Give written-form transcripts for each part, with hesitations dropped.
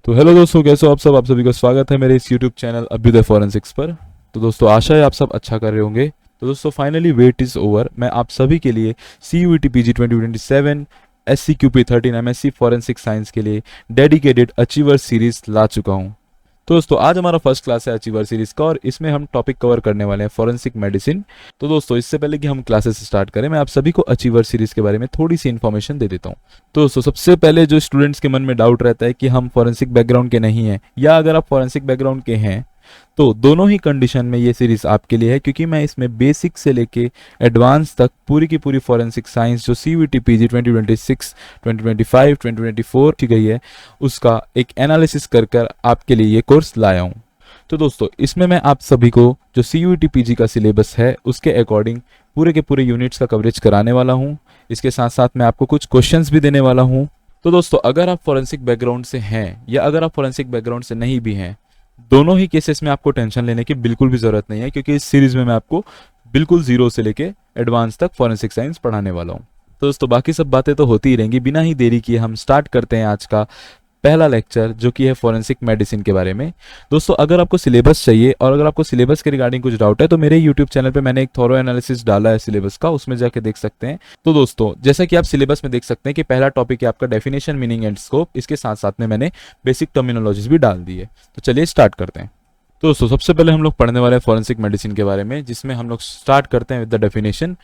तो हेलो दोस्तों, कैसे हो आप सभी का स्वागत है मेरे इस यूट्यूब चैनल अभ्युदय फॉरेंसिक्स पर। तो दोस्तों आशा है आप सब अच्छा कर रहे होंगे। तो दोस्तों फाइनली वेट इज़ ओवर। मैं आप सभी के लिए CUET PG 2027 SCQP 13 MSc forensic science के लिए डेडिकेटेड अचीवर सीरीज ला चुका हूँ। तो दोस्तों आज हमारा फर्स्ट क्लास है अचीवर सीरीज का और इसमें हम टॉपिक कवर करने वाले हैं फॉरेंसिक मेडिसिन। तो दोस्तों इससे पहले कि हम क्लासेस स्टार्ट करें, मैं आप सभी को अचीवर सीरीज के बारे में थोड़ी सी इन्फॉर्मेशन दे देता हूँ। तो दोस्तों सबसे पहले जो स्टूडेंट्स के मन में डाउट रहता है कि हम फॉरेंसिक बैकग्राउंड के नहीं हैं या अगर आप फॉरेंसिक बैकग्राउंड के हैं, तो दोनों ही कंडीशन में ये सीरीज आपके लिए है, क्योंकि मैं इसमें बेसिक से लेके एडवांस तक पूरी की पूरी फॉरेंसिक साइंस जो CUET PG 2026 2025 2024 की गई है उसका एक एनालिसिस कर कर आपके लिए ये कोर्स लाया हूँ। तो दोस्तों इसमें मैं आप सभी को जो CUET PG का सिलेबस है उसके अकॉर्डिंग पूरे के पूरे यूनिट्स का कवरेज कराने वाला हूँ। इसके साथ साथ मैं आपको कुछ क्वेश्चंस भी देने वाला हूँ। तो दोस्तों अगर आप फॉरेंसिक बैकग्राउंड से हैं या अगर आप फॉरेंसिक बैकग्राउंड से नहीं भी हैं, दोनों ही केसेस में आपको टेंशन लेने की बिल्कुल भी जरूरत नहीं है, क्योंकि इस सीरीज में मैं आपको बिल्कुल जीरो से लेके एडवांस तक फॉरेंसिक साइंस पढ़ाने वाला हूँ। तो दोस्तों बाकी सब बातें तो होती ही रहेंगी। बिना ही देरी किए हम स्टार्ट करते हैं आज का पहला लेक्चर, जो कि है फॉरेंसिक मेडिसिन के बारे में। दोस्तों अगर आपको सिलेबस चाहिए और अगर आपको सिलेबस के रिगार्डिंग कुछ डाउट है तो मेरे यूट्यूब चैनल पे मैंने एक थॉरो एनालिसिस डाला है सिलेबस का, उसमें जाके देख सकते हैं। तो दोस्तों जैसा कि आप सिलेबस में देख सकते हैं कि पहला टॉपिक है आपका डेफिनेशन, मीनिंग एंड स्कोप। इसके साथ साथ में मैंने बेसिक टर्मिनोलॉजीज भी डाल दी है। तो चलिए स्टार्ट करते हैं। तो दोस्तों सबसे पहले हम लोग पढ़ने वाले हैं फॉरेंसिक मेडिसिन के बारे में, जिसमें हम लोग स्टार्ट करते हैं विद द डेफिनेशन।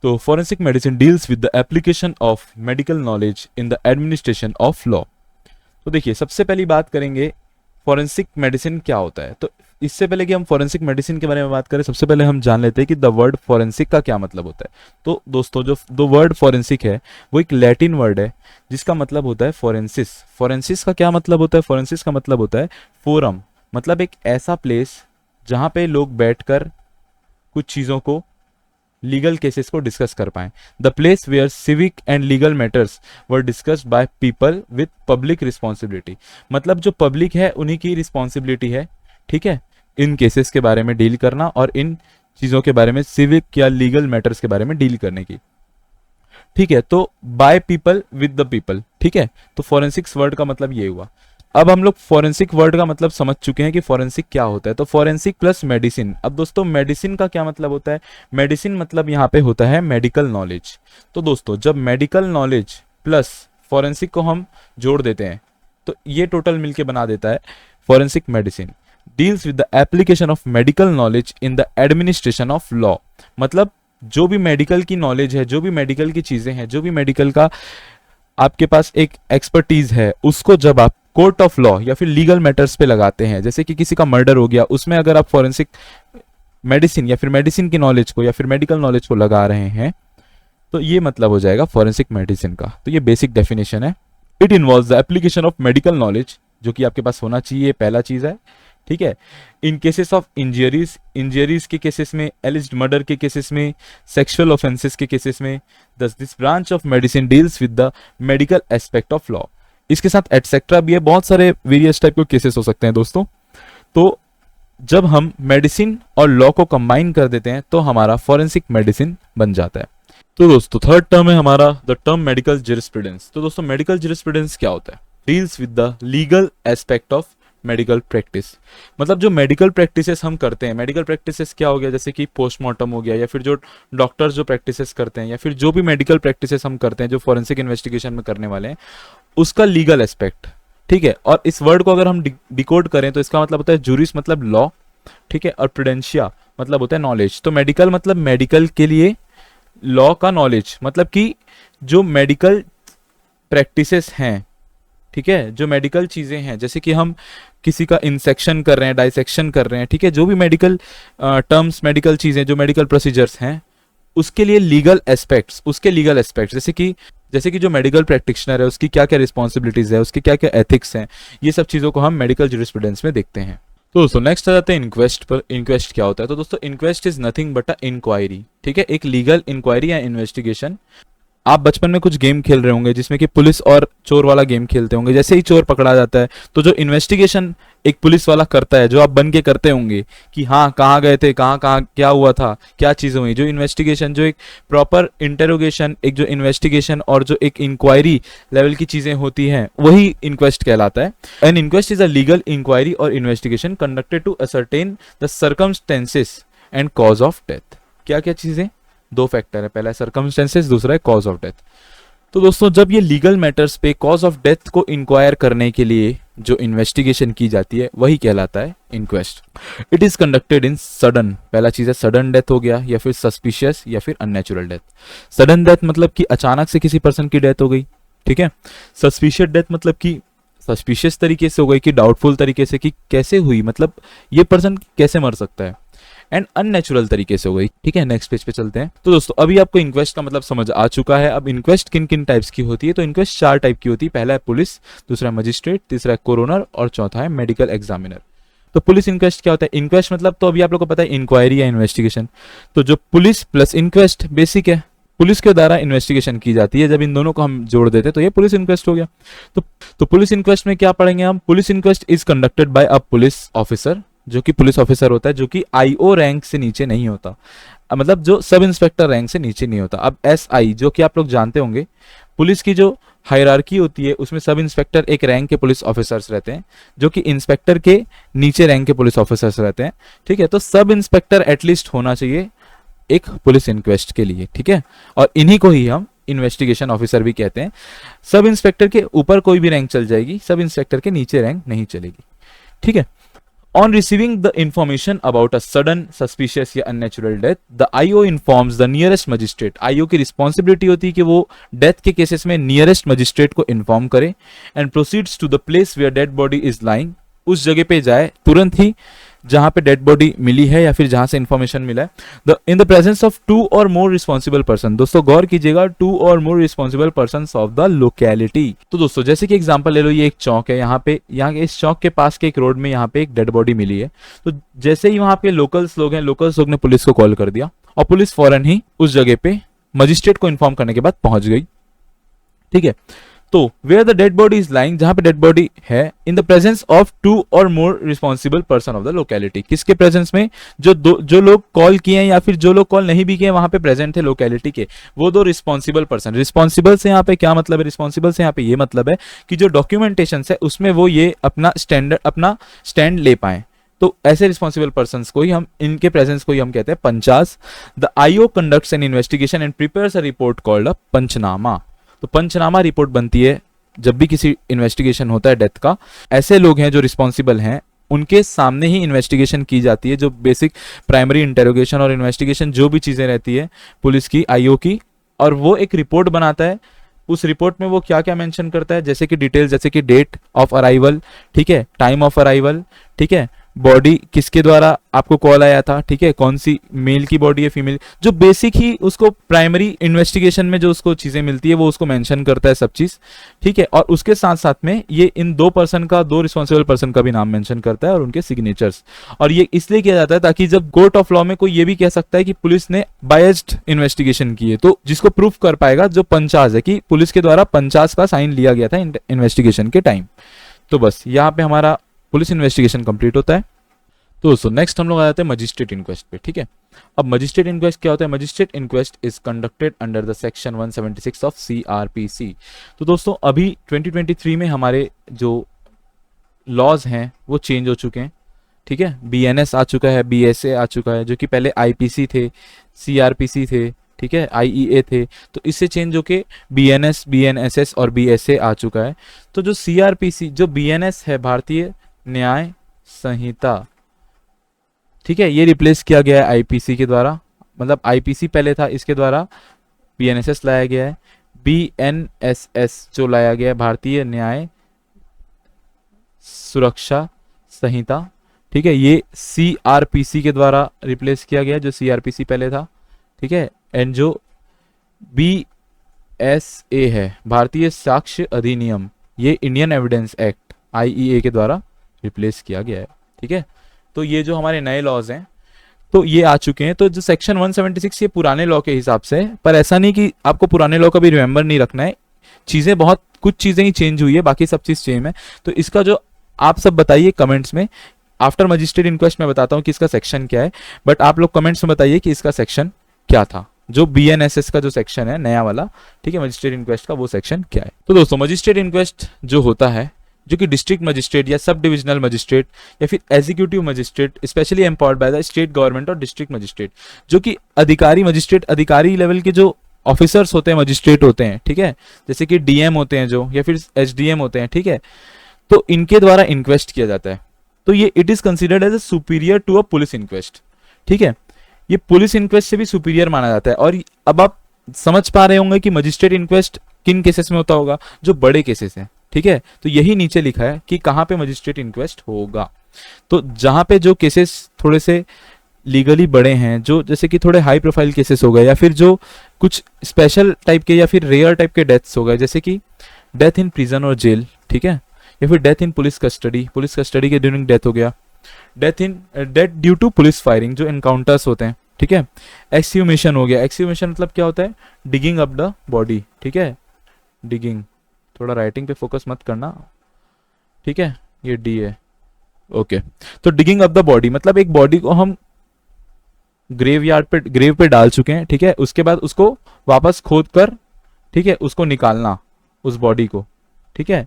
तो forensic medicine deals with the application of medical knowledge in the administration of law. तो देखिए सबसे पहली बात करेंगे फॉरेंसिक मेडिसिन क्या होता है। तो इससे पहले कि हम फॉरेंसिक मेडिसिन के बारे में बात करें, सबसे पहले हम जान लेते हैं कि द वर्ड फॉरेंसिक का क्या मतलब होता है। तो दोस्तों जो दो वर्ड फॉरेंसिक है वो एक लैटिन वर्ड है जिसका मतलब होता है फॉरेंसिस। फॉरेंसिस का क्या मतलब होता है? फॉरेंसिस का मतलब होता है फोरम, मतलब एक ऐसा प्लेस जहां पे लोग बैठकर कुछ चीजों को, लीगल केसेस को डिस्कस कर पाएं। The place where civic and legal matters were discussed by people with public responsibility, मतलब जो पब्लिक है उन्हीं की रिस्पॉन्सिबिलिटी है, ठीक है, इन केसेस के बारे में डील करना और इन चीजों के बारे में, सिविक या लीगल मैटर्स के बारे में डील करने की, ठीक है। तो bye people with the people, ठीक है। तो फॉरेंसिक्स वर्ड का मतलब ये हुआ। अब हम लोग फॉरेंसिक वर्ड का मतलब समझ चुके हैं कि फॉरेंसिक क्या होता है। तो फॉरेंसिक प्लस मेडिसिन। अब दोस्तों मेडिसिन का क्या मतलब होता है? मेडिसिन मतलब यहाँ पे होता है मेडिकल नॉलेज। तो दोस्तों जब मेडिकल नॉलेज प्लस फॉरेंसिक को हम जोड़ देते हैं तो ये टोटल मिलके बना देता है forensic medicine. Deals with the application of medical knowledge in the administration of law, मतलब जो भी मेडिकल की नॉलेज है, जो भी मेडिकल की चीजें हैं, जो भी मेडिकल का आपके पास एक एक्सपर्टीज है, उसको जब आप कोर्ट ऑफ लॉ या फिर लीगल मैटर्स पे लगाते हैं, जैसे कि किसी का मर्डर हो गया, उसमें अगर आप फॉरेंसिक मेडिसिन या फिर मेडिसिन की नॉलेज को या फिर मेडिकल नॉलेज को लगा रहे हैं, तो ये मतलब हो जाएगा फॉरेंसिक मेडिसिन का। तो ये बेसिक डेफिनेशन है। It involves the application of medical knowledge, जो कि आपके पास होना चाहिए, पहला चीज है, ठीक है। इन केसेस ऑफ इंजरीज, इंजरीज के केसेस में, एलिज्ड मर्डर के केसेस में, सेक्सुअल ऑफेंसेस के केसेस में। दस this branch of medicine deals with the medical aspect of law. इसके साथ एटसेट्रा भी है, बहुत सारे वेरियस टाइप के केसेस हो सकते हैं दोस्तों। तो जब हम मेडिसिन और लॉ को कंबाइन कर देते हैं तो हमारा फॉरेंसिक मेडिसिन बन जाता है। तो दोस्तों थर्ड टर्म है हमारा द टर्म मेडिकल जूरिस्प्रूडेंस। तो दोस्तों मेडिकल जूरिस्प्रूडेंस क्या होता है? Deals with the legal aspect of medical practice, मतलब जो मेडिकल प्रैक्टिसेस हम करते हैं। मेडिकल प्रैक्टिसेस क्या हो गया? जैसे कि पोस्टमार्टम हो गया, या फिर जो डॉक्टर्स जो प्रैक्टिसेस करते हैं, या फिर जो भी मेडिकल प्रैक्टिसेस हम करते हैं जो फॉरेंसिक इन्वेस्टिगेशन में करने वाले हैं, उसका लीगल एस्पेक्ट, ठीक है। और इस वर्ड को अगर हम डिकोड करें तो इसका मतलब होता है जूरिस मतलब लॉ, ठीक है, और प्रूडेंशिया मतलब होता है नॉलेज। तो मेडिकल मतलब मेडिकल के लिए, लॉ का नॉलेज मतलब कि जो मेडिकल प्रैक्टिसेस हैं, ठीक है, जो मेडिकल चीजें हैं, जैसे कि हम किसी का इंसेक्शन कर रहे हैं, डाइसेक्शन कर रहे हैं, ठीक है, जो भी मेडिकल टर्म्स, मेडिकल चीजें, जो मेडिकल प्रोसीजर्स हैं, उसके लिए लीगल एस्पेक्ट्स, उसके लीगल एस्पेक्ट्स, जैसे कि जो मेडिकल प्रैक्टिशनर है उसकी क्या क्या रिस्पॉन्सिबिलिटीज है, उसके क्या क्या एथिक्स हैं, ये सब चीजों को हम मेडिकल जूरिस्प्रूडेंस में देखते हैं। तो दोस्तों नेक्स्ट आ जाते हैं इंक्वेस्ट पर। इंक्वेस्ट क्या होता है? तो दोस्तों inquest is nothing but a inquiry, ठीक है, एक लीगल इंक्वायरी या इन्वेस्टिगेशन आप बचपन में कुछ गेम खेल रहे होंगे जिसमें कि पुलिस और चोर वाला गेम खेलते होंगे। जैसे ही चोर पकड़ा जाता है तो जो इन्वेस्टिगेशन एक पुलिस वाला करता है, जो आप बन के करते होंगे कि हाँ कहाँ गए थे, कहाँ कहाँ क्या हुआ था, क्या चीज़ें हुई, जो इन्वेस्टिगेशन, जो एक प्रॉपर इंटेरोगेशन, एक जो इन्वेस्टिगेशन और जो एक इंक्वायरी लेवल की चीज़ें होती हैं, वही इंक्वेस्ट कहलाता है। An inquest is a legal inquiry और investigation conducted to ascertain the circumstances and cause of death. क्या क्या चीज़ें, दो फैक्टर है, पहला है सर्कमस्टेंसेस, दूसरा है कॉज ऑफ डेथ। तो दोस्तों जब ये लीगल मैटर्स पे कॉज ऑफ डेथ को इंक्वायर करने के लिए जो इन्वेस्टिगेशन की जाती है वही कहलाता है inquest. It is conducted in sudden, पहला चीज है सडन डेथ हो गया, या फिर सस्पिशियस या फिर अननेचुरल डेथ। सडन डेथ मतलब कि अचानक से किसी पर्सन की डेथ हो गई, ठीक है। सस्पिशियस डेथ मतलब कि सस्पिशियस तरीके से हो गई, कि डाउटफुल तरीके से, कि कैसे हुई, मतलब ये पर्सन कैसे मर सकता है, एंड अननेचुरल तरीके से हो गई, ठीक है। नेक्स्ट पेज पे चलते हैं। तो दोस्तों अभी आपको इंक्वेस्ट का मतलब समझ आ चुका है। अब इंक्वेस्ट किन किन टाइप्स की होती है, तो इंक्वेस्ट 4 टाइप की होती है। पहला है पुलिस, दूसरा है मजिस्ट्रेट, तीसरा है कोरोनर और चौथा है मेडिकल एग्जामिनर। तो पुलिस इंक्वेस्ट क्या होता है, इंक्वेस्ट मतलब तो अभी आप लोग को पता है इंक्वायरी या इन्वेस्टिगेशन। तो जो पुलिस प्लस इंक्वेस्ट बेसिक है, पुलिस के द्वारा इन्वेस्टिगेशन की जाती है, जब इन दोनों को हम जोड़ देते तो ये पुलिस इंक्वेस्ट हो गया। तो पुलिस इंक्वेस्ट में क्या पढ़ेंगे हम, police inquest is conducted by a police officer, जो कि पुलिस ऑफिसर होता है, जो कि आईओ रैंक से नीचे नहीं होता, मतलब जो सब इंस्पेक्टर रैंक से नीचे नहीं होता। अब एसआई, जो कि आप लोग जानते होंगे, पुलिस की जो हायरार्की होती है उसमें सब इंस्पेक्टर एक रैंक के पुलिस ऑफिसर्स रहते हैं, जो कि इंस्पेक्टर के नीचे रैंक के पुलिस ऑफिसर्स रहते हैं, ठीक है। तो सब इंस्पेक्टर एटलीस्ट होना चाहिए एक पुलिस इंक्वेस्ट के लिए, ठीक है। और इन्हीं को ही हम इन्वेस्टिगेशन ऑफिसर भी कहते हैं। सब इंस्पेक्टर के ऊपर कोई भी रैंक चल जाएगी, सब इंस्पेक्टर के नीचे रैंक नहीं चलेगी, ठीक है। On receiving the information about a sudden, suspicious या unnatural death, the IO informs the nearest magistrate. IO की responsibility होती है कि वो death के cases में nearest magistrate को inform करे and proceeds to the place where dead body is lying. उस जगह पे जाए तुरंत ही जहां पे डेड बॉडी मिली है या फिर जहां से इंफॉर्मेशन मिला है। इन द प्रेजेंस ऑफ 2 और मोर रिस्पॉन्सिबल पर्सन, दोस्तों गौर कीजिएगा, 2 और more responsible person of the locality. तो दोस्तों जैसे कि एग्जांपल ले लो, ये एक चौक है, यहाँ के इस चौक के पास के एक रोड में यहाँ पे एक डेड बॉडी मिली है। तो जैसे ही वहां पे लोकल्स लोग हैं, लोकल्स लोग ने पुलिस को कॉल कर दिया और पुलिस फौरन ही उस जगह पे मजिस्ट्रेट को इन्फॉर्म करने के बाद पहुंच गई, ठीक है। तो where the dead body is lying, जहां पे डेड बॉडी है, इन द प्रेजेंस ऑफ 2 और more responsible person of the locality, किसके प्रेजेंस में, जो लोग कॉल किए हैं या फिर जो लोग कॉल नहीं भी किए वहां पे प्रेजेंट थे लोकेलिटी के, वो 2 रिस्पॉन्सिबल पर्सन। रिस्पॉन्सिबल से यहाँ पे क्या मतलब है, रिस्पॉन्सिबल से यहाँ पे ये मतलब है कि जो डॉक्यूमेंटेशन है उसमें वो ये अपना स्टैंड ले पाए। तो ऐसे रिस्पॉन्सिबल पर्संस को ही हम, इनके प्रेजेंस को ही हम कहते हैं पंचास। The IO conducts an investigation and prepares a report called a panchnama. तो पंचनामा रिपोर्ट बनती है जब भी किसी इन्वेस्टिगेशन होता है डेथ का। ऐसे लोग हैं जो रिस्पॉन्सिबल हैं, उनके सामने ही इन्वेस्टिगेशन की जाती है, जो बेसिक प्राइमरी इंटेरोगेशन और इन्वेस्टिगेशन जो भी चीजें रहती है पुलिस की, आईओ की, और वो एक रिपोर्ट बनाता है। उस रिपोर्ट में वो क्या क्या मेंशन करता है, जैसे कि डिटेल्स, जैसे कि डेट ऑफ अराइवल, ठीक है, टाइम ऑफ अराइवल, ठीक है, बॉडी किसके द्वारा आपको कॉल आया था, ठीक है, कौन सी मेल की बॉडी है, फीमेल, जो बेसिक ही उसको प्राइमरी इन्वेस्टिगेशन में जो उसको चीजें मिलती है वो उसको मेंशन करता है सब चीज, ठीक है। और उसके साथ साथ में ये इन 2 पर्सन का, 2 रिस्पॉन्सिबल पर्सन का भी नाम मेंशन करता है और उनके सिग्नेचर्स। और ये इसलिए किया जाता है ताकि जब कोर्ट ऑफ लॉ में कोई ये भी कह सकता है कि पुलिस ने बायस्ड इन्वेस्टिगेशन की है, तो जिसको प्रूफ कर पाएगा जो पंचास है, कि पुलिस के द्वारा पंचास का साइन लिया गया था इन्वेस्टिगेशन के टाइम। तो बस यहाँ पे हमारा पुलिस इन्वेस्टिगेशन कंप्लीट होता है। तो दोस्तों नेक्स्ट हम लोग आ जाते हैं मजिस्ट्रेट इंक्वेस्ट पे, ठीक है। अब मजिस्ट्रेट इंक्वेस्ट क्या होता है, magistrate inquest is conducted under the section 176 of CrPC. तो दोस्तों अभी 2023 में हमारे जो लॉज हैं वो चेंज हो चुके हैं, ठीक है। बीएनएस आ चुका है, बीएसए आ चुका है, जो कि पहले आईपीसी थे, सीआरपीसी थे, ठीक है, आईईए थे। तो इससे चेंज होके बीएनएस, बीएनएसएस और बीएसए आ चुका है। तो जो सीआरपीसी, जो बीएनएस है, भारतीय न्याय संहिता, ठीक है, ये रिप्लेस किया गया है आईपीसी के द्वारा, मतलब आईपीसी पहले था, इसके द्वारा बीएनएसएस लाया गया है। बीएनएसएस जो लाया गया है, भारतीय न्याय सुरक्षा संहिता, ठीक है, ये सीआरपीसी के द्वारा रिप्लेस किया गया, जो सीआरपीसी पहले था, ठीक है। एंड जो बीएसए है, भारतीय साक्ष्य अधिनियम, ये इंडियन एविडेंस एक्ट आईईए के द्वारा रिप्लेस किया गया है, ठीक है। तो ये जो हमारे नए लॉज हैं, तो ये आ चुके हैं। तो जो सेक्शन 176 ये पुराने लॉ के हिसाब से है, पर ऐसा नहीं कि आपको पुराने लॉ का भी रिमेंबर नहीं रखना है, चीजें बहुत कुछ चीजें ही चेंज हुई है, बाकी सब चीज सेम है। तो इसका जो आप सब बताइए कमेंट्स में, आफ्टर मजिस्ट्रेट इंक्वेस्ट मैं बताता हूँ कि इसका सेक्शन क्या है, बट आप लोग कमेंट्स में बताइए कि इसका सेक्शन क्या था, जो BNSS का जो सेक्शन है नया वाला, ठीक है, मजिस्ट्रेट इंक्वेस्ट का वो सेक्शन क्या है। तो दोस्तों मजिस्ट्रेट इंक्वेस्ट जो होता है, जो कि डिस्ट्रिक्ट मजिस्ट्रेट या सब डिविजनल मजिस्ट्रेट या फिर executive magistrate specially empowered bye the state government और डिस्ट्रिक्ट मजिस्ट्रेट, जो कि अधिकारी मजिस्ट्रेट, अधिकारी लेवल के जो ऑफिसर्स होते हैं, मजिस्ट्रेट होते हैं, ठीक है, जैसे कि DM होते हैं जो, या फिर SDM होते हैं, ठीक है, तो इनके द्वारा इंक्वेस्ट किया जाता है। तो ये it is considered as a superior to a police inquest, ठीक है, ये पुलिस इंक्वेस्ट से भी सुपीरियर माना जाता है। और अब आप समझ पा रहे होंगे कि मजिस्ट्रेट इंक्वेस्ट किन केसेस में होता होगा, जो बड़े केसेस हैं, ठीक है। तो यही नीचे लिखा है कि कहां पे मजिस्ट्रेट इंक्वेस्ट होगा। तो जहां पे जो केसेस थोड़े से लीगली बड़े हैं, जो जैसे कि थोड़े हाई प्रोफाइल केसेस हो गए, या फिर जो कुछ स्पेशल टाइप के या फिर रेयर टाइप के डेथ्स हो गए, जैसे कि डेथ इन प्रिजन और जेल, ठीक है, या फिर डेथ इन पुलिस कस्टडी के ड्यूरिंग डेथ हो गया, death due to police firing, जो एनकाउंटर्स होते हैं, ठीक है, एक्सह्यूमेशन हो गया। एक्सह्यूमेशन मतलब क्या होता है, डिगिंग अप द बॉडी, ठीक है, डिगिंग, थोड़ा राइटिंग पे फोकस मत करना, ठीक है, ये डी है, ओके। तो डिगिंग अप द बॉडी मतलब एक बॉडी को हम ग्रेव पे डाल चुके हैं, ठीक है, उसके बाद उसको वापस खोद कर, ठीक है, उसको निकालना, उस बॉडी को, ठीक है,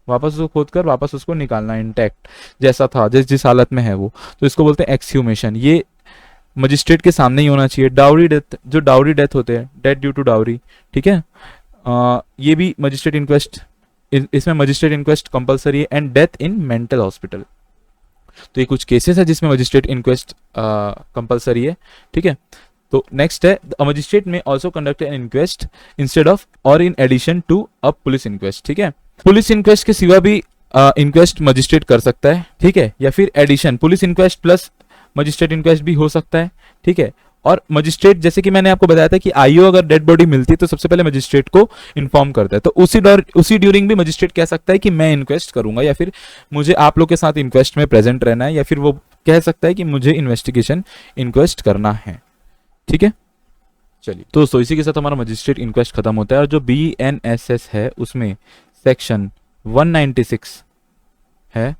वापस उसको खोद कर वापस उसको निकालना इंटैक्ट जैसा था, जिस हालत में है वो, तो इसको बोलते हैं एक्सह्यूमेशन। ये मजिस्ट्रेट के सामने ही होना चाहिए। डाउरी डेथ, जो डाउरी डेथ होते हैं, डेथ ड्यू टू डाउरी, ठीक है, ये भी मजिस्ट्रेट इंक्वेस्ट, इसमें मजिस्ट्रेट इंक्वेस्ट कंपलसरी है। And death in mental hospital, तो ये कुछ केसेस है जिसमें मजिस्ट्रेट इंक्वेस्ट कंपलसरी है, ठीक है। तो नेक्स्ट है, magistrate may also conduct an inquest instead of और in addition to a police inquest, ठीक है। पुलिस इंक्वेस्ट के सिवा भी इंक्वेस्ट मजिस्ट्रेट कर सकता है, ठीक है, या फिर addition police inquest plus magistrate inquest भी हो सकता है, ठीक है। और मजिस्ट्रेट, जैसे कि मैंने आपको बताया था कि आईओ अगर डेड बॉडी मिलती है तो सबसे पहले मजिस्ट्रेट को इन्फॉर्म करता है, तो उसी ड्यूरिंग भी मजिस्ट्रेट कह सकता है कि मैं इंक्वेस्ट करूंगा, या फिर मुझे आप लोग के साथ इंक्वेस्ट में प्रेजेंट रहना है, या फिर वो कह सकता है कि मुझे इन्वेस्टिगेशन इंक्वेस्ट करना है, ठीक है। चलिए तो दोस्तों इसी के साथ हमारा मजिस्ट्रेट इंक्वेस्ट खत्म होता है। और जो BNSS है उसमें सेक्शन 196 है,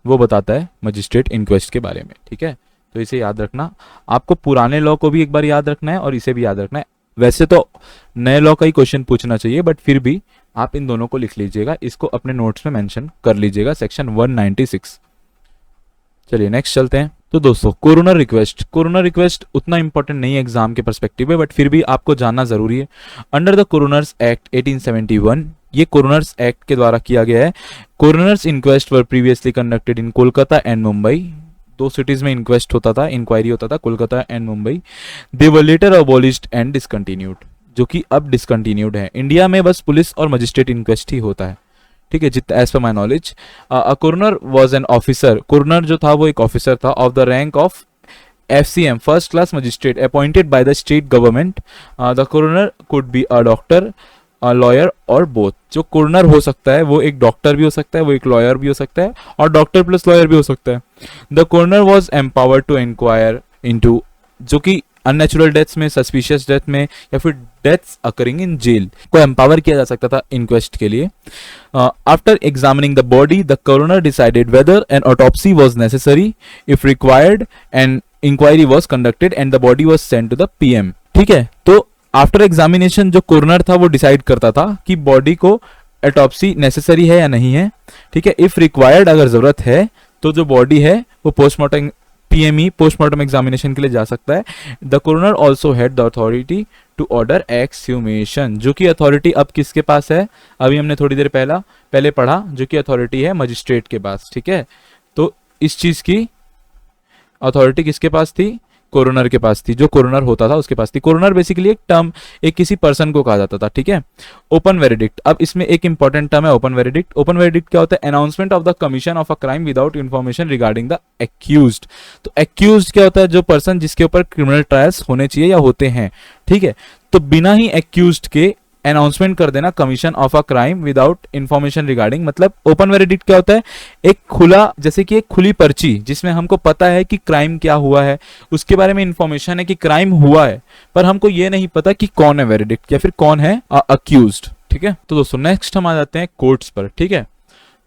वो बताता है मजिस्ट्रेट इंक्वेस्ट के बारे में, ठीक है। तो इसे याद रखना, आपको पुराने लॉ को भी एक बार याद रखना है और इसे भी याद रखना है। वैसे तो नए लॉ का ही क्वेश्चन पूछना चाहिए, बट फिर भी आप इन दोनों को लिख लीजिएगा, इसको अपने नोट्स में मेंशन कर लीजिएगा, सेक्शन 196। चलिए नेक्स्ट चलते हैं। तो दोस्तों कोरोनर रिक्वेस्ट उतना इंपॉर्टेंट नहीं है एग्जाम के पर्सपेक्टिव में, बट फिर भी आपको जानना जरूरी है। अंडर द कोरोनर्स एक्ट 1871, ये कोरोनर्स एक्ट के द्वारा किया गया है। Coroners inquest were previously conducted in Kolkata and Mumbai, दो सिटीज में इंक्वेस्ट होता था, इंक्वायरी होता था, Kolkata and Mumbai. They were later abolished and discontinued, जो कि अब डिसकंटिन्यूड है। इंडिया में बस पुलिस और मजिस्ट्रेट इंक्वेस्ट ही होता है, ठीक है, जितना as per my knowledge. Coroner was an officer, coroner जो था वो एक ऑफिसर था of the rank of FCM, first class magistrate, appointed by the state government. The coroner could be a doctor, lawyer और बोथ। जो coroner हो सकता है वो एक डॉक्टर भी हो सकता है, वो एक लॉयर भी हो सकता है, और डॉक्टर प्लस लॉयर भी हो सकता है। The coroner was empowered to inquire into, जो कि अननेचुरल डेथ्स में, सस्पिशियस डेथ में, या फिर डेथ्स अकरिंग इन जेल को एम्पावर किया जा सकता था इंक्वेस्ट के लिए। After examining the body, the coroner decided whether an autopsy was necessary, if required and inquiry was conducted and the body was sent to the PM, ठीक है। तो आफ्टर एग्जामिनेशन जो कोरोनर था वो डिसाइड करता था कि बॉडी को ऑटोप्सी नेसेसरी है या नहीं है, ठीक है। इफ रिक्वायर्ड, अगर जरूरत है तो जो बॉडी है वो पोस्टमार्टम PME, पोस्टमार्टम एग्जामिनेशन के लिए जा सकता है। The coroner also had the authority to order exhumation, जो कि अथॉरिटी अब किसके पास है, अभी हमने थोड़ी देर पहले पढ़ा, जो कि अथॉरिटी है मजिस्ट्रेट के पास, ठीक है। तो इस चीज की अथॉरिटी किसके पास थी, कोरोनर के पास थी, जो कोरोनर होता था उसके पास थी। कोरोनर बेसिकली एक टर्म, एक किसी पर्सन को कहा जाता था, ठीक है। ओपन वेरिडिक्ट, अब इसमें एक इंपॉर्टेंट टर्म है ओपन वेरिडिक्ट। ओपन वेरिडिक्ट क्या होता है, announcement of the commission of a crime without information regarding the accused. तो एक्यूज्ड क्या होता है, जो पर्सन जिसके ऊपर क्रिमिनल ट्रायल्स होने चाहिए या होते हैं, ठीक है। तो बिना ही एक्यूज्ड के अनाउंसमेंट कर देना commission of a crime without information regarding. मतलब ओपन वेरिडिक्ट क्या होता है, एक खुला, जैसे कि एक खुली पर्ची जिसमें हमको पता है कि क्राइम क्या हुआ है, उसके बारे में इंफॉर्मेशन है कि क्राइम हुआ है, पर हमको ये नहीं पता कि कौन है वेरिडिक्ट या फिर कौन है अक्यूज्ड। ठीक है, तो दोस्तों नेक्स्ट हम आ जाते हैं कोर्ट्स पर। ठीक है,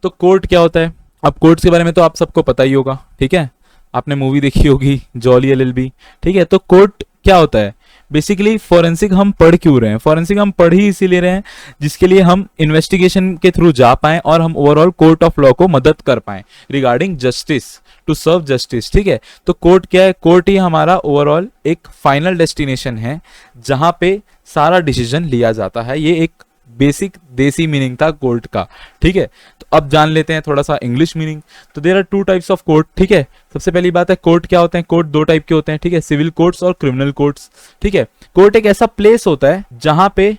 तो कोर्ट क्या होता है, अब कोर्ट्स के बारे में तो आप सबको पता ही होगा। ठीक है, आपने मूवी देखी होगी जॉली एलएलबी। ठीक है, तो कोर्ट क्या होता है, बेसिकली फॉरेंसिक हम पढ़ क्यों रहे हैं, फॉरेंसिक हम पढ़ ही इसीलिए रहे हैं जिसके लिए हम इन्वेस्टिगेशन के थ्रू जा पाए और हम ओवरऑल कोर्ट ऑफ लॉ को मदद कर पाए regarding justice, to serve justice. ठीक है, तो कोर्ट क्या है, कोर्ट ही हमारा ओवरऑल एक फाइनल डेस्टिनेशन है जहां पे सारा डिसीजन लिया जाता है। ये एक बेसिक देसी मीनिंग था कोर्ट का। ठीक है, तो अब जान लेते हैं थोड़ा सा इंग्लिश मीनिंग। तो there are two types of court. ठीक है, सबसे पहली बात है कोर्ट क्या होते हैं, कोर्ट दो टाइप के होते हैं। ठीक है, सिविल कोर्ट्स और क्रिमिनल कोर्ट्स। ठीक है, कोर्ट एक ऐसा प्लेस होता है जहां पे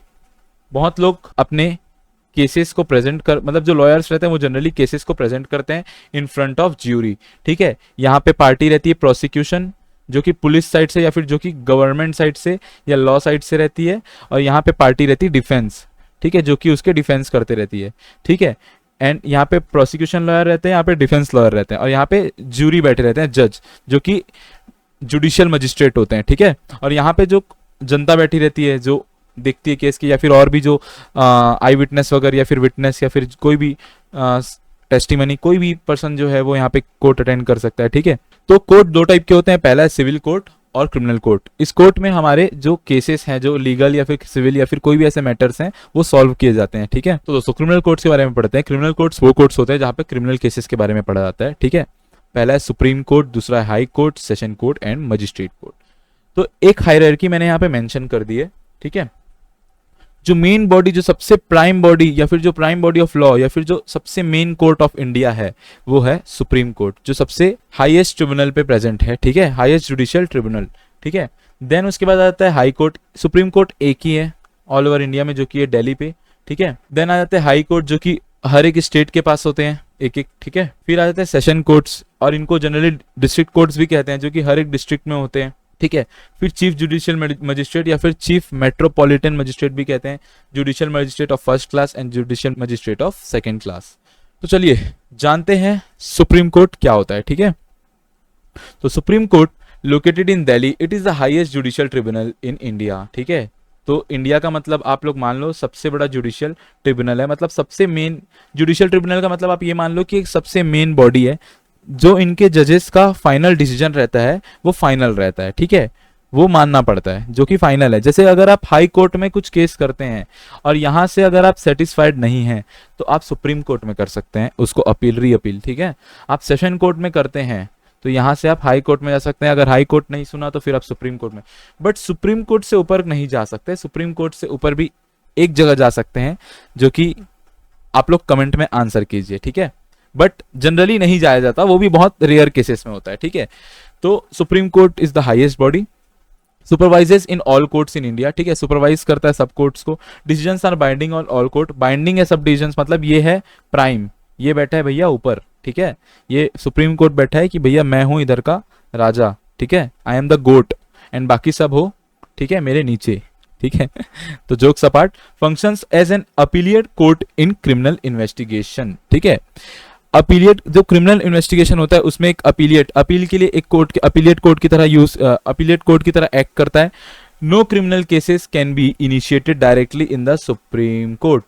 बहुत लोग अपने केसेस को प्रेजेंट कर, मतलब जो लॉयर्स रहते हैं वो जनरली केसेस को प्रेजेंट करते हैं इन फ्रंट ऑफ ज्यूरी। ठीक है, यहाँ पे पार्टी रहती है प्रोसिक्यूशन, जो कि पुलिस साइड से या फिर जो कि गवर्नमेंट साइड से या लॉ साइड से रहती है, और यहाँ पे पार्टी रहती है डिफेंस। ठीक है, जो कि उसके डिफेंस करते रहती है। ठीक है, एंड यहाँ पे प्रोसिक्यूशन लॉयर रहते हैं, यहाँ पे डिफेंस लॉयर रहते हैं, और यहाँ पे ज्यूरी बैठे रहते हैं, जज, जो कि जुडिशियल मजिस्ट्रेट होते हैं। ठीक है, और यहाँ पे जो जनता बैठी रहती है जो देखती है केस की, या फिर और भी जो आई विटनेस वगैरह या फिर विटनेस या फिर कोई भी टेस्टिमनी, कोई भी पर्सन जो है वो यहाँ पे कोर्ट अटेंड कर सकता है। ठीक है, तो कोर्ट दो टाइप के होते हैं, पहला है सिविल कोर्ट और क्रिमिनल कोर्ट। इस कोर्ट में हमारे जो केसेस हैं, जो लीगल या फिर सिविल या फिर कोई भी ऐसे मैटर्स हैं, वो सॉल्व किए जाते हैं। ठीक है, तो दोस्तों क्रिमिनल कोर्ट्स के बारे में पढ़ते हैं। क्रिमिनल कोर्ट्स वो कोर्ट्स होते हैं जहाँ पे क्रिमिनल केसेस के बारे में पढ़ा जाता है। ठीक है, पहला है सुप्रीम कोर्ट, दूसरा है high court, session court and magistrate court. तो एक हायरार्की मैंने यहाँ पे मेंशन कर दी है। ठीक है, जो मेन बॉडी, जो सबसे प्राइम बॉडी या फिर जो प्राइम बॉडी ऑफ लॉ या फिर जो सबसे मेन कोर्ट ऑफ इंडिया है, वो है सुप्रीम कोर्ट, जो सबसे हाईएस्ट ट्रिब्यूनल पे प्रेजेंट है। ठीक है, हाईएस्ट जुडिशियल ट्रिब्यूनल। ठीक है, देन उसके बाद आता है हाई कोर्ट। सुप्रीम कोर्ट एक ही है ऑल ओवर इंडिया में, जो कि है दिल्ली पे। ठीक है, देन आ जाते हैं हाई कोर्ट, जो कि हर एक स्टेट के पास होते हैं एक एक। ठीक है, फिर आ जाते हैं सेशन कोर्ट्स, और इनको जनरली डिस्ट्रिक्ट कोर्ट्स भी कहते हैं, जो कि हर एक डिस्ट्रिक्ट में होते हैं। ठीक है, फिर चीफ जुडिशियल मजिस्ट्रेट या फिर चीफ मेट्रोपॉलिटन मजिस्ट्रेट भी कहते हैं, judicial magistrate of first class and judicial magistrate of second class. तो चलिए जानते हैं सुप्रीम कोर्ट क्या होता है। ठीक है, तो Supreme court located in Delhi, it is the highest judicial tribunal in India. ठीक है, तो इंडिया का मतलब आप लोग मान लो सबसे बड़ा जुडिशियल ट्रिब्यूनल है, मतलब सबसे मेन जुडिशियल ट्रिब्यूनल का मतलब आप ये मान लो कि एक सबसे मेन बॉडी है, जो इनके जजेस का फाइनल डिसीजन रहता है वो फाइनल रहता है। ठीक है, वो मानना पड़ता है, जो कि फाइनल है। जैसे अगर आप हाई कोर्ट में कुछ केस करते हैं और यहां से अगर आप सेटिस्फाइड नहीं हैं तो आप सुप्रीम कोर्ट में कर सकते हैं उसको अपील, री अपील। ठीक है, आप सेशन कोर्ट में करते हैं तो यहां से आप हाई कोर्ट में जा सकते हैं, अगर हाई कोर्ट नहीं सुना तो फिर आप सुप्रीम कोर्ट में। बट सुप्रीम कोर्ट से ऊपर नहीं जा सकते, सुप्रीम कोर्ट से ऊपर भी एक जगह जा सकते हैं, जो कि आप लोग कमेंट में आंसर कीजिए। ठीक है, बट जनरली नहीं जाया जाता, वो भी बहुत रेयर केसेस में होता है। ठीक है, तो Supreme Court is the highest body, supervises in all courts in India. ठीक है, सुपरवाइज करता है सब कोर्ट्स को। Decisions are binding on all court, binding है सब डिसीजंस, मतलब ये है प्राइम, ये बैठा है भैया ऊपर। ठीक है, ये सुप्रीम कोर्ट बैठा है कि भैया मैं हूं इधर का राजा। ठीक है, I am the goat and बाकी सब हो, ठीक है, मेरे नीचे। ठीक है, तो jokes apart, functions as an appellate court in criminal investigation. ठीक है, अपीलिएट, जो क्रिमिनल इन्वेस्टिगेशन होता है उसमें एक अपीलिएट, अपील के लिए एक कोर्ट, अपीलिएट कोर्ट की तरह अपीलिएट कोर्ट की तरह एक्ट करता है। No criminal cases can be initiated directly in the Supreme Court,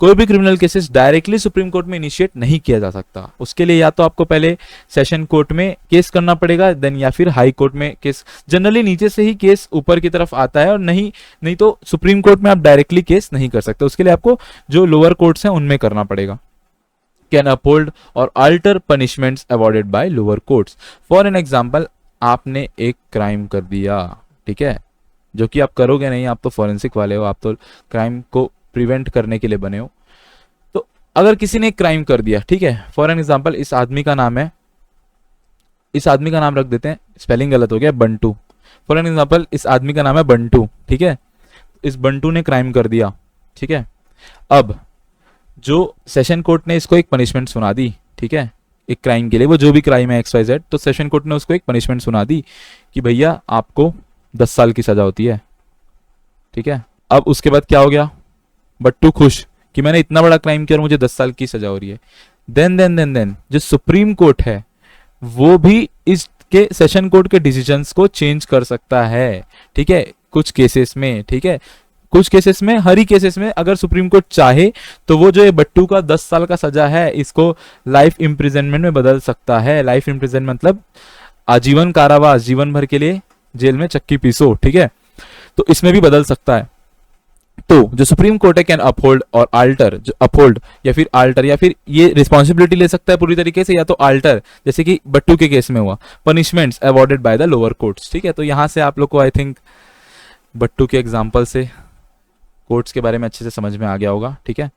कोई भी criminal cases directly Supreme Court में इनिशिएट नहीं किया जा सकता। उसके लिए या तो आपको पहले सेशन कोर्ट में केस करना पड़ेगा, देन या फिर हाई कोर्ट में केस। जनरली नीचे से ही केस ऊपर की तरफ आता है, और नहीं तो सुप्रीम कोर्ट में आप डायरेक्टली केस नहीं कर सकते, उसके लिए आपको जो लोअर कोर्ट्स हैं उनमें करना पड़ेगा। कैन अपहोल्ड और alter punishments awarded by lower courts. For an example, आपने एक क्राइम कर दिया, ठीक है, जो कि आप करोगे नहीं, आप तो फॉरेंसिक वाले हो, आप तो क्राइम को प्रिवेंट करने के लिए बने हो। तो अगर किसी ने एक क्राइम कर दिया, ठीक है, फॉर एन एग्जाम्पल इस आदमी का नाम है, इस आदमी का नाम रख देते हैं, स्पेलिंग गलत हो गया, बंटू। फॉर एन एग्जाम्पल इस आदमी का नाम है बंटू। ठीक है, इस बंटू ने क्राइम कर दिया। ठीक है, अब जो सेशन कोर्ट ने इसको एक पनिशमेंट सुना दी, ठीक है, एक क्राइम के लिए, वो जो भी क्राइम है XYZ, तो सेशन कोर्ट ने उसको एक पनिशमेंट सुना दी कि भैया आपको 10 साल की सजा होती है। ठीक है, अब उसके बाद क्या हो गया, बट्टू खुश कि मैंने इतना बड़ा क्राइम किया और मुझे 10 साल की सजा हो रही है, देन जो सुप्रीम कोर्ट है वो भी इसके सेशन कोर्ट के डिसीजंस को चेंज कर सकता है, ठीक है, कुछ केसेस में, ठीक है, कुछ केसेस में, हर ही केसेस में अगर सुप्रीम कोर्ट चाहे तो वो जो ये बट्टू का 10 साल का सजा है इसको लाइफ इम्प्रिजनमेंट में बदल सकता है। लाइफ इम्प्रिजनमेंट मतलब आजीवन कारावास, जीवन भर के लिए जेल में चक्की पीसो, ठीक है, तो इसमें भी बदल सकता है। तो जो सुप्रीम कोर्ट है कैन अपहोल्ड और आल्टर, जो अपहोल्ड या फिर आल्टर या फिर ये रिस्पॉन्सिबिलिटी ले सकता है पूरी तरीके से, या तो आल्टर, जैसे कि बट्टू के केस में हुआ, punishments awarded by the lower courts, ठीक है। तो यहां से आप लोग को आई थिंक बट्टू के एग्जाम्पल से कोर्ट्स के बारे में अच्छे से समझ में आ गया होगा, ठीक है।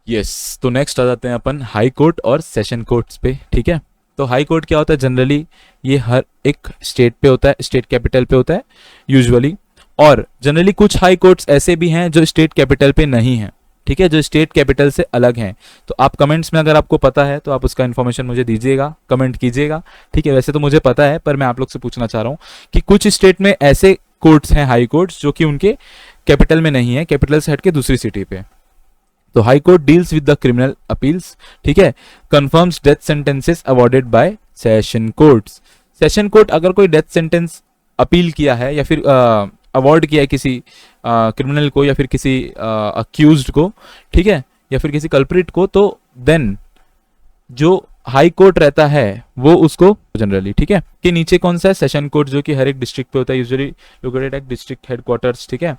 यस, तो नेक्स्ट आ जाते हैं अपन हाई कोर्ट और सेशन कोर्ट्स पे, ठीक है। तो हाई कोर्ट क्या होता है, जनरली ये हर एक स्टेट पे होता है, स्टेट कैपिटल पे होता है यूजुअली, और जनरली कुछ हाई कोर्ट्स ऐसे भी हैं जो स्टेट कैपिटल पे नहीं है, ठीक है, जो स्टेट कैपिटल से अलग हैं। तो आप कमेंट्स में अगर आपको पता है तो आप उसका इन्फॉर्मेशन मुझे दीजिएगा, कमेंट कीजिएगा, ठीक है। वैसे तो मुझे पता है पर मैं आप लोग से पूछना चाह रहा हूँ कि कुछ स्टेट में ऐसे कोर्ट्स हैं, हाई कोर्ट्स, जो कि उनके कैपिटल में नहीं है, कैपिटल से हट के दूसरी सिटी पे। तो high court deals with the criminal appeals, ठीक है, confirms death sentences awarded bye session courts. Session court अगर कोई डेथ सेंटेंस अपील किया है या फिर अवॉर्ड किया है किसी क्रिमिनल को या फिर किसी अक्यूज्ड को, ठीक है, या फिर किसी कल्प्रिट को, तो देन जो हाई कोर्ट रहता है वो उसको जनरली, ठीक है, कि नीचे कौन सा है, सेशन कोर्ट, जो कि हर एक डिस्ट्रिक्ट पे होता है, usually located at district headquarters, ठीक है,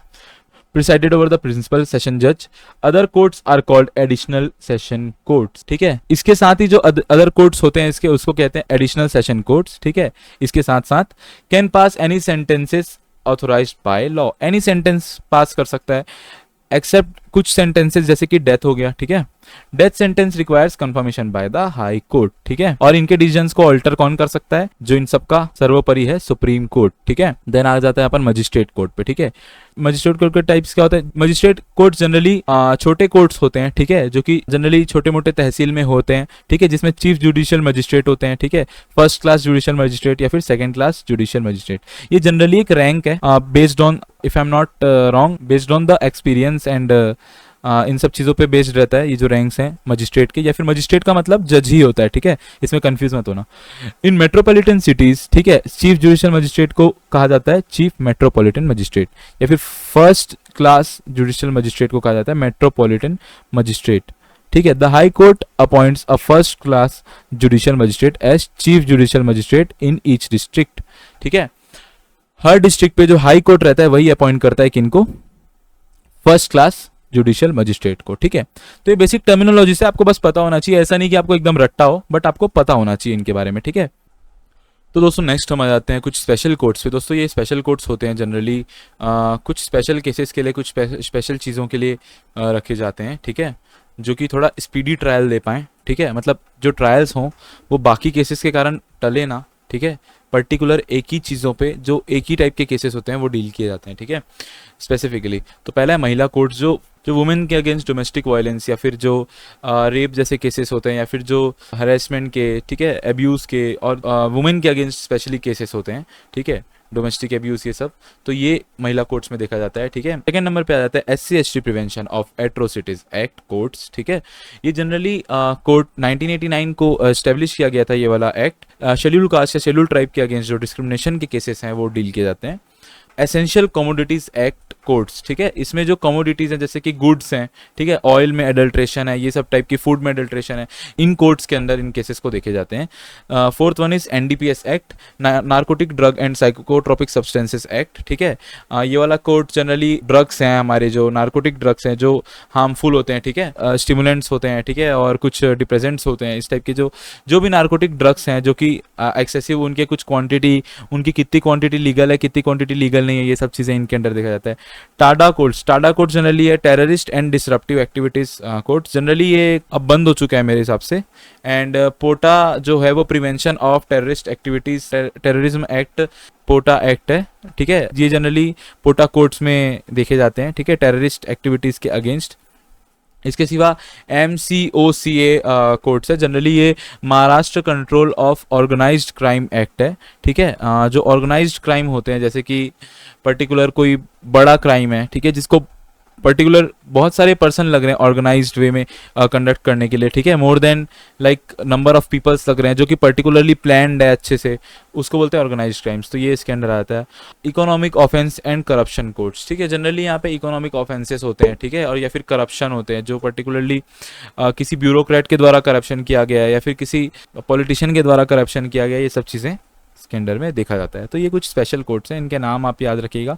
presided over the principal session judge. Other courts are called additional session courts, ठीक है। इसके साथ ही जो अदर कोर्ट्स होते हैं इसके, उसको कहते हैं एडिशनल सेशन कोर्ट्स, ठीक है। इसके साथ साथ can pass any sentences authorised by law, any sentence pass कर सकता है एक्सेप्ट कुछ सेंटेंसेस, जैसे कि डेथ हो गया, ठीक है। Death sentence requires confirmation by the high court, ठीक है, और इनके डिसीजंस को अल्टर कौन कर सकता है, जो इन सबका सर्वोपरि है, सुप्रीम कोर्ट, ठीक है। देन आ जाता है अपन मजिस्ट्रेट कोर्ट पे, ठीक है। मजिस्ट्रेट कोर्ट के टाइप्स क्या होते हैं, मजिस्ट्रेट कोर्ट जनरली छोटे कोर्ट्स होते हैं, ठीक है, जो कि जनरली छोटे मोटे तहसील में होते हैं, ठीक है, जिसमें चीफ जुडिशियल मजिस्ट्रेट होते हैं, ठीक है, फर्स्ट क्लास जुडिशियल मजिस्ट्रेट या फिर सेकंड क्लास जुडिशियल मजिस्ट्रेट। ये जनरली एक रैंक है based on, if I am not wrong, based on the experience and in सब चीज़ों पे बेस्ड रहता है ये जो रैंक्स हैं मजिस्ट्रेट के, या फिर मजिस्ट्रेट का मतलब जज ही होता है, ठीक है, इसमें कंफ्यूज मत होना। इन मेट्रोपॉलिटन सिटीज, ठीक है, चीफ जुडिशियल मजिस्ट्रेट को कहा जाता है चीफ मेट्रोपॉलिटन मजिस्ट्रेट, या फिर फर्स्ट क्लास जुडिशियल मजिस्ट्रेट को कहा जाता है मेट्रोपॉलिटन मजिस्ट्रेट, ठीक है। The high court appoints a first class judicial magistrate as chief judicial magistrate in each district, ठीक है। हर डिस्ट्रिक्ट पे जो हाई कोर्ट रहता है वही अपॉइंट करता है किनको, फर्स्ट क्लास जुडिशियल मजिस्ट्रेट को, ठीक है। तो ये बेसिक टर्मिनोलॉजी से आपको बस पता होना चाहिए, ऐसा नहीं कि आपको एकदम रट्टा हो, बट आपको पता होना चाहिए इनके बारे में, ठीक है। तो दोस्तों नेक्स्ट हम आ जाते हैं कुछ स्पेशल कोर्ट्स पे। दोस्तों ये स्पेशल कोर्ट्स होते हैं जनरली कुछ स्पेशल केसेस के लिए, कुछ स्पेशल चीज़ों के लिए रखे जाते हैं, ठीक है, जो कि थोड़ा स्पीडी ट्रायल दे पाएँ, ठीक है, मतलब जो ट्रायल्स हों वो बाकी केसेस के कारण टले ना, ठीक है, पर्टिकुलर एक ही चीज़ों पे जो एक ही टाइप के केसेस होते हैं वो डील किए जाते हैं, ठीक है, स्पेसिफिकली। तो पहला है महिला कोर्ट्स, जो वुमेन के अगेंस्ट डोमेस्टिक वायलेंस या फिर जो रेप जैसे केसेस होते हैं, या फिर जो हरेसमेंट के, ठीक है, एब्यूज़ के, और वुमेन के अगेंस्ट स्पेशली केसेस होते हैं, ठीक है, डोमेस्टिक एब्यूज़ ये सब, तो ये महिला कोर्ट्स में देखा जाता है, ठीक है। सेकंड नंबर पे आ जाता है SC/ST prevention of atrocities act courts, ठीक है। ये जनरली कोर्ट 1989 को एस्टेब्लिश किया गया था ये वाला एक्ट। शेड्यूल कास्ट या शेड्यूल ट्राइब के अगेंस्ट जो डिस्क्रिमिनेशन के केसेस हैं वो डील किए जाते हैं। एसेंशियल कमोडिटीज एक्ट कोर्ट्स, ठीक है, इसमें जो कमोडिटीज हैं जैसे कि गुड्स हैं, ठीक है, ऑयल में एडल्ट्रेशन है, ये सब टाइप की, फूड में एडल्ट्रेशन है, इन कोर्ट्स के अंदर इन केसेस को देखे जाते हैं। Fourth one is NDPS act, narcotic drug and psychotropic substances act, ठीक है। ये वाला कोर्ट जनरली ड्रग्स हैं, हमारे जो नार्कोटिक ड्रग्स हैं जो हार्मफुल होते हैं, ठीक है, स्टिमुलेंट्स होते हैं, ठीक है, और कुछ डिप्रेजेंट्स होते हैं, इस टाइप के जो भी नार्कोटिक ड्रग्स हैं जो कि एक्सेसिव, उनके कुछ क्वांटिटी, उनकी कितनी क्वांटिटी लीगल है, कितनी क्वांटिटी लीगल नहीं है, ये सब चीज़ें इनके अंदर देखा जाता है। टाडा कोर्ट जनरली है terrorist and disruptive activities court, generally ये अब बंद हो चुका है मेरे हिसाब से। एंड पोटा जो है वो prevention of terrorist activities, terrorism act, POTA act है, ठीक है, ये जनरली पोटा कोर्ट्स में देखे जाते हैं, ठीक है, टेररिस्ट एक्टिविटीज के अगेंस्ट। इसके सिवा MCOCA कोर्ट्स है, जनरली ये Maharashtra control of organised crime act है, ठीक है। जो ऑर्गेनाइज्ड क्राइम होते हैं, जैसे कि पर्टिकुलर कोई बड़ा क्राइम है, ठीक है, जिसको पर्टिकुलर बहुत सारे पर्सन लग रहे हैं ऑर्गेनाइज्ड वे में कंडक्ट करने के लिए, ठीक है, more than like number of peoples लग रहे हैं, जो कि पर्टिकुलरली प्लान्ड है अच्छे से, उसको बोलते हैं ऑर्गेनाइज्ड क्राइम्स। तो ये इसके अंडर आता है। Economic offence and corruption courts, ठीक है, जनरली यहाँ पे इकोनॉमिक ऑफेंसेस होते हैं, ठीक है, और या फिर करप्शन होते हैं, जो पर्टिकुलरली किसी ब्यूरोक्रेट के द्वारा करप्शन किया गया है या फिर किसी पॉलिटिशियन के द्वारा करप्शन किया गया है, ये सब चीज़ें इसके अंडर में देखा जाता है। तो ये कुछ स्पेशल कोर्ट्स हैं, इनके नाम आप याद रखिएगा,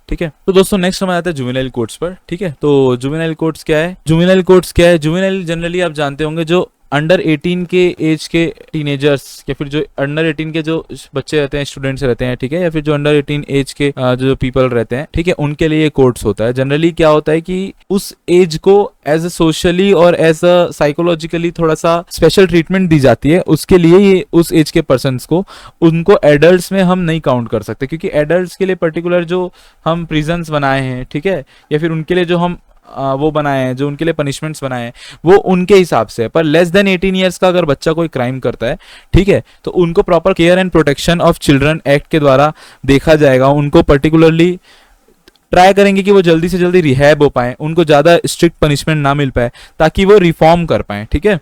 ठीक है। तो दोस्तों नेक्स्ट हम आते हैं जुवेनाइल कोर्ट्स पर, ठीक है। तो जुवेनाइल कोर्ट्स क्या है? जुवेनाइल जनरली आप जानते होंगे जो अंडर 18 के एज के टीनेजर्स या फिर जो अंडर 18 के जो बच्चे रहते हैं, स्टूडेंट्स रहते हैं, ठीक है, या फिर जो अंडर 18 एज के जो पीपल रहते हैं, ठीक है, उनके लिए ये कोर्ट्स होता है। जनरली क्या होता है कि उस एज को एज अ सोशली और एज अ साइकोलॉजिकली थोड़ा सा स्पेशल ट्रीटमेंट दी जाती है, उसके लिए ये उस एज के पर्सन्स को, उनको एडल्ट्स में हम नहीं काउंट कर सकते, क्योंकि एडल्ट्स के लिए पर्टिकुलर जो हम प्रिजन्स बनाए हैं, ठीक है, या फिर उनके लिए जो हम वो बनाए हैं, जो उनके लिए पनिशमेंट्स बनाए हैं, वो उनके हिसाब से है। पर लेस देन 18 ईयर्स का अगर बच्चा कोई क्राइम करता है, ठीक है, तो उनको proper care and protection of children act के द्वारा देखा जाएगा। उनको पर्टिकुलरली ट्राई करेंगे कि वो जल्दी से जल्दी रिहैब हो पाए, उनको ज़्यादा स्ट्रिक्ट पनिशमेंट ना मिल पाए, ताकि वो रिफॉर्म कर पाए, ठीक है।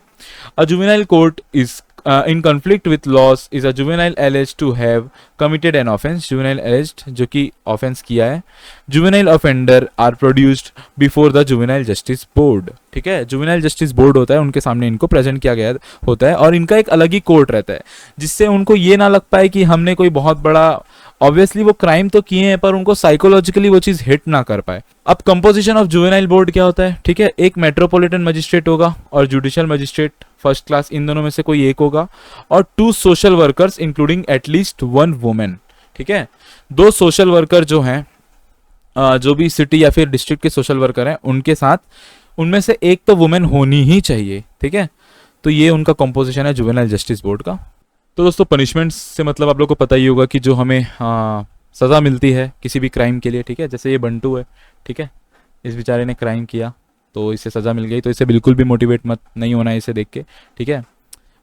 A juvenile court is in conflict with laws is a juvenile alleged to have committed an offense, juvenile alleged जो कि offense किया है। juvenile offender are produced before the juvenile justice board, ठीक है, juvenile justice board होता है, उनके सामने इनको प्रेजेंट किया गया होता है, और इनका एक अलग ही कोर्ट रहता है, जिससे उनको ये ना लग पाए कि हमने कोई बहुत बड़ा, ऑब्वियसली वो क्राइम तो किए हैं पर उनको साइकोलॉजिकली वो चीज़ हिट ना कर पाए। अब कंपोजिशन ऑफ जुवेनाइल बोर्ड क्या होता है, ठीक है, एक मेट्रोपॉलिटन मजिस्ट्रेट होगा और जुडिशियल मजिस्ट्रेट फर्स्ट क्लास, इन दोनों में से कोई एक होगा, और 2 social workers including at least 1 women, ठीक है। 2 सोशल वर्कर जो हैं, जो भी सिटी या फिर डिस्ट्रिक्ट के सोशल वर्कर हैं, उनके साथ उनमें से एक तो वुमेन होनी ही चाहिए, ठीक है। तो ये उनका कंपोजिशन है जुवेनाइल जस्टिस बोर्ड का। तो दोस्तों पनिशमेंट्स से मतलब आप लोग को पता ही होगा कि जो हमें सज़ा मिलती है किसी भी क्राइम के लिए, ठीक है, जैसे ये बंटू है, ठीक है, इस बेचारे ने क्राइम किया तो इसे सज़ा मिल गई, तो इसे बिल्कुल भी मोटिवेट मत नहीं होना है इसे देख के, ठीक है।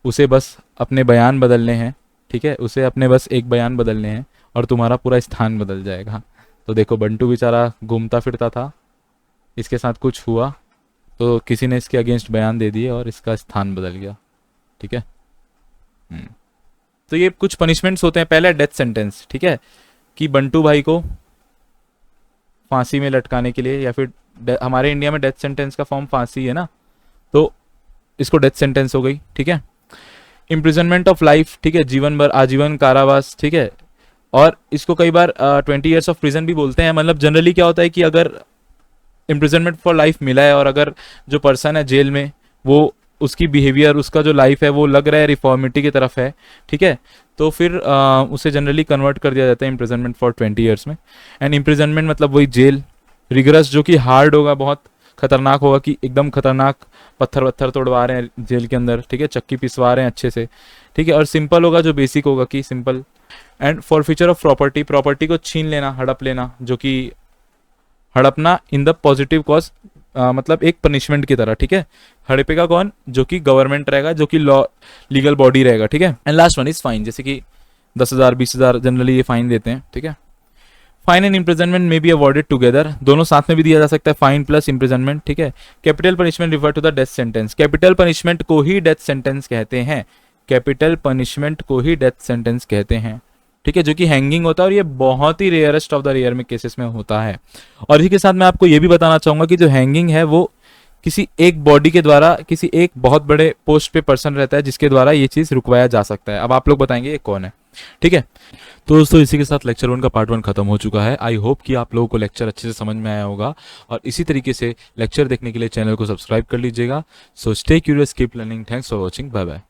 उसे बस अपने बयान बदलने हैं, ठीक है, उसे अपने बस एक बयान बदलने हैं और तुम्हारा पूरा स्थान बदल जाएगा। तो देखो बंटू बेचारा घूमता फिरता था, इसके साथ कुछ हुआ तो किसी ने इसके अगेंस्ट बयान दे दिए और इसका स्थान बदल गया, ठीक है। तो ये कुछ पनिशमेंट्स होते हैं। पहले डेथ सेंटेंस, ठीक है, कि बंटू भाई को फांसी में लटकाने के लिए, या फिर हमारे इंडिया में डेथ सेंटेंस का फॉर्म फांसी है ना, तो इसको डेथ सेंटेंस हो गई, ठीक है। इम्प्रिजनमेंट ऑफ लाइफ, ठीक है, जीवन भर आजीवन कारावास, ठीक है, और इसको कई बार 20 ईयर्स ऑफ प्रिजन भी बोलते हैं। मतलब जनरली क्या होता है कि अगर इम्प्रिजनमेंट फॉर लाइफ मिला है और अगर जो पर्सन है जेल में, वो उसकी बिहेवियर, उसका जो लाइफ है वो लग रहा है रिफॉर्मिटी की तरफ है, ठीक है, तो फिर उसे जनरली कन्वर्ट कर दिया जाता है इम्प्रिजनमेंट फॉर 20 ईयर्स में। एंड इम्प्रिजनमेंट मतलब वही जेल, रिगरस जो कि हार्ड होगा, बहुत खतरनाक होगा, कि एकदम खतरनाक पत्थर वत्थर तोड़वा रहे हैं जेल के अंदर, ठीक है, चक्की पिसवा रहे हैं अच्छे से, ठीक है। और सिंपल होगा, जो बेसिक होगा कि simple. And forfeiture of property, property को छीन लेना, हड़प लेना, जो कि हड़पना इन द पॉजिटिव कॉज, मतलब एक पनिशमेंट की तरह, ठीक है। हड़पेगा कौन? जो कि गवर्नमेंट रहेगा, जो कि लॉ लीगल बॉडी रहेगा, ठीक है। And last one is fine, जैसे कि 10,000 20,000 जनरली ये फाइन देते हैं, ठीक है। फाइन एंड इम्प्रिजनमेंट में बी अवॉर्डेड टुगेदर, दोनों साथ में भी दिया जा सकता है, फाइन प्लस इम्प्रिजनमेंट, ठीक है। Capital punishment refer to the death sentence, capital punishment को ही डेथ सेंटेंस कहते हैं, कैपिटल पनिशमेंट को ही डेथ सेंटेंस कहते हैं, ठीक है, जो कि हैंगिंग होता है, और ये बहुत ही रेयरेस्ट ऑफ द रेयर में केसेस में होता है। और इसी के साथ मैं आपको ये भी बताना चाहूंगा कि जो हैंगिंग है वो किसी एक बॉडी के द्वारा, किसी एक बहुत बड़े पोस्ट पे पर्सन रहता है जिसके द्वारा ये चीज रुकवाया जा सकता है। अब आप लोग बताएंगे ये कौन है, ठीक है। तो दोस्तों इसी के साथ लेक्चर 1 का पार्ट 1 खत्म हो चुका है। आई होप कि आप लोगों को लेक्चर अच्छे से समझ में आया होगा, और इसी तरीके से लेक्चर देखने के लिए चैनल को सब्सक्राइब कर लीजिएगा। So stay curious, keep learning, thanks for watching, bye bye.